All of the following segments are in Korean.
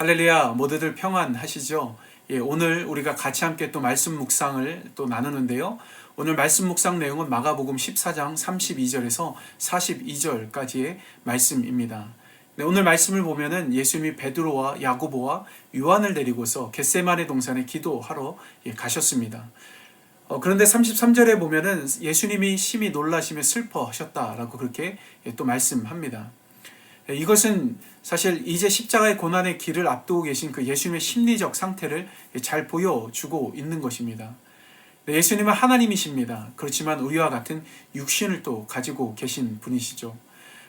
할렐루야, 모두들 평안하시죠? 오늘 우리가 같이 함께 또 말씀 묵상을 또 나누는데요. 오늘 말씀 묵상 내용은 마가복음 14장 32절에서 42절까지의 말씀입니다. 네, 오늘 말씀을 보면은 예수님이 베드로와 야고보와 요한을 데리고서 겟세마네 동산에 기도하러 가셨습니다. 그런데 33절에 보면은 예수님이 심히 놀라시며 슬퍼하셨다라고 그렇게 또 말씀합니다. 이것은 사실 이제 십자가의 고난의 길을 앞두고 계신 그 예수님의 심리적 상태를 잘 보여주고 있는 것입니다. 예수님은 하나님이십니다. 그렇지만 우리와 같은 육신을 또 가지고 계신 분이시죠.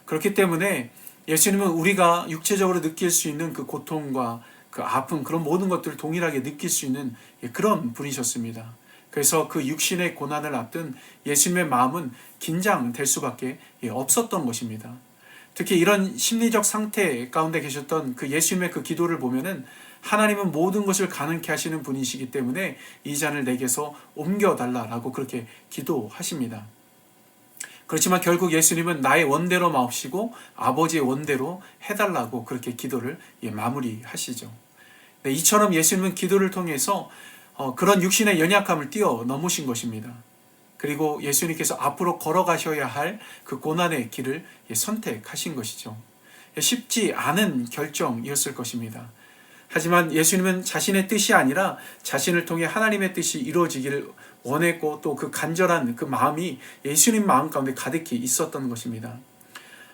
그렇기 때문에 예수님은 우리가 육체적으로 느낄 수 있는 그 고통과 그 아픔, 그런 모든 것들을 동일하게 느낄 수 있는 그런 분이셨습니다. 그래서 그 육신의 고난을 앞둔 예수님의 마음은 긴장될 수밖에 없었던 것입니다. 특히 이런 심리적 상태 가운데 계셨던 그 예수님의 그 기도를 보면은 하나님은 모든 것을 가능케 하시는 분이시기 때문에 이 잔을 내게서 옮겨달라라고 그렇게 기도하십니다. 그렇지만 결국 예수님은 나의 원대로 마옵시고 아버지의 원대로 해달라고 그렇게 기도를 마무리하시죠. 네, 이처럼 예수님은 기도를 통해서 그런 육신의 연약함을 뛰어넘으신 것입니다. 그리고 예수님께서 앞으로 걸어가셔야 할 그 고난의 길을 선택하신 것이죠. 쉽지 않은 결정이었을 것입니다. 하지만 예수님은 자신의 뜻이 아니라 자신을 통해 하나님의 뜻이 이루어지기를 원했고 또 그 간절한 그 마음이 예수님 마음 가운데 가득히 있었던 것입니다.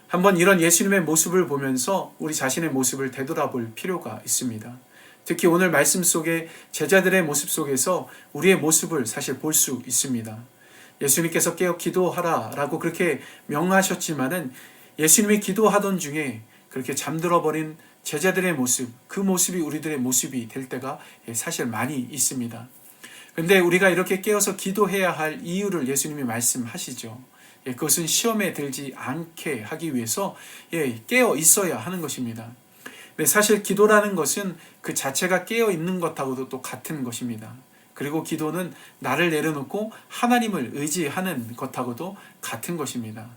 한번 이런 예수님의 모습을 보면서 우리 자신의 모습을 되돌아볼 필요가 있습니다. 특히 오늘 말씀 속에 제자들의 모습 속에서 우리의 모습을 사실 볼 수 있습니다. 예수님께서 깨어 기도하라 라고 그렇게 명하셨지만은 예수님이 기도하던 중에 그렇게 잠들어버린 제자들의 모습, 그 모습이 우리들의 모습이 될 때가 사실 많이 있습니다. 그런데 우리가 이렇게 깨어서 기도해야 할 이유를 예수님이 말씀하시죠. 그것은 시험에 들지 않게 하기 위해서 깨어 있어야 하는 것입니다. 사실 기도라는 것은 그 자체가 깨어 있는 것하고도 또 같은 것입니다. 그리고 기도는 나를 내려놓고 하나님을 의지하는 것하고도 같은 것입니다.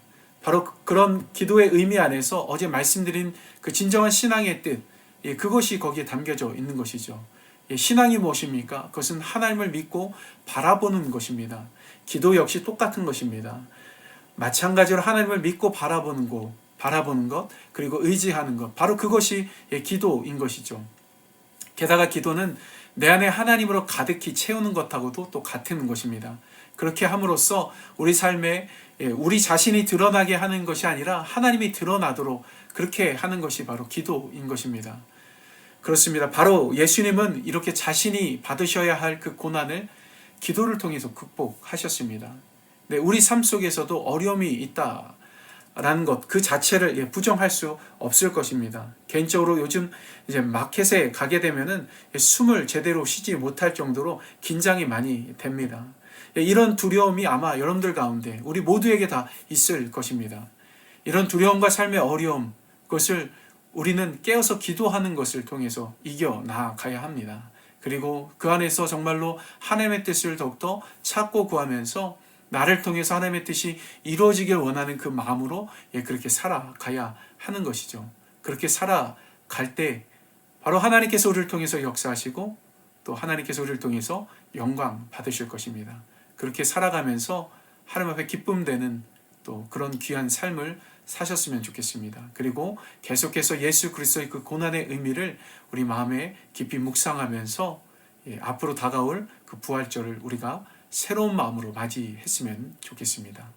바로 그런 기도의 의미 안에서 어제 말씀드린 그 진정한 신앙의 뜻, 그것이 거기에 담겨져 있는 것이죠. 신앙이 무엇입니까? 그것은 하나님을 믿고 바라보는 것입니다. 기도 역시 똑같은 것입니다. 마찬가지로 하나님을 믿고 바라보는 것, 그리고 의지하는 것, 바로 그것이 기도인 것이죠. 게다가 기도는 내 안에 하나님으로 가득히 채우는 것하고도 또 같은 것입니다. 그렇게 함으로써 우리 삶에 우리 자신이 드러나게 하는 것이 아니라 하나님이 드러나도록 그렇게 하는 것이 바로 기도인 것입니다. 그렇습니다. 바로 예수님은 이렇게 자신이 받으셔야 할 그 고난을 기도를 통해서 극복하셨습니다. 네, 우리 삶 속에서도 어려움이 있다라는 것, 그 자체를 부정할 수 없을 것입니다. 개인적으로 요즘 이제 마켓에 가게 되면은 숨을 제대로 쉬지 못할 정도로 긴장이 많이 됩니다. 이런 두려움이 아마 여러분들 가운데 우리 모두에게 다 있을 것입니다. 이런 두려움과 삶의 어려움, 그것을 우리는 깨어서 기도하는 것을 통해서 이겨나가야 합니다. 그리고 그 안에서 정말로 하나님의 뜻을 더욱더 찾고 구하면서 나를 통해서 하나님의 뜻이 이루어지길 원하는 그 마음으로 그렇게 살아가야 하는 것이죠. 그렇게 살아갈 때 바로 하나님께서 우리를 통해서 역사하시고 또 하나님께서 우리를 통해서 영광 받으실 것입니다. 그렇게 살아가면서 하나님 앞에 기쁨 되는 또 그런 귀한 삶을 사셨으면 좋겠습니다. 그리고 계속해서 예수 그리스도의 그 고난의 의미를 우리 마음에 깊이 묵상하면서 앞으로 다가올 그 부활절을 우리가 새로운 마음으로 맞이했으면 좋겠습니다.